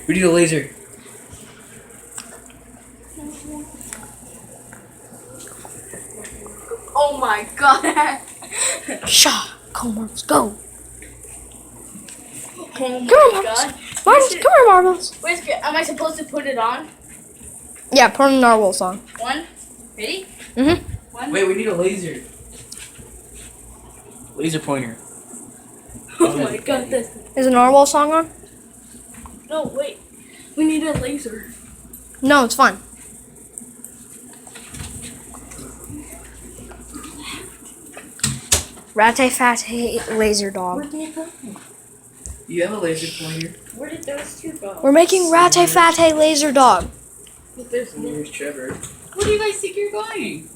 We need a laser. Oh my god. Shah. Come on, let's go. Oh Come on, my Marbles. god. Marbles, come here, Marbles. Wait, am I supposed to put it on? Yeah, put on the narwhal song. One. Ready? One. Wait, we need a laser. Laser pointer. Oh my god. Is a narwhal song on? No, wait. We need a laser. No, it's fine. Raty Raty laser dog. Where did they go? You have a laser pointer. Where did those two go? We're making Raty Raty laser dog. There's no. Where's Trevor? Where do you guys think you're going?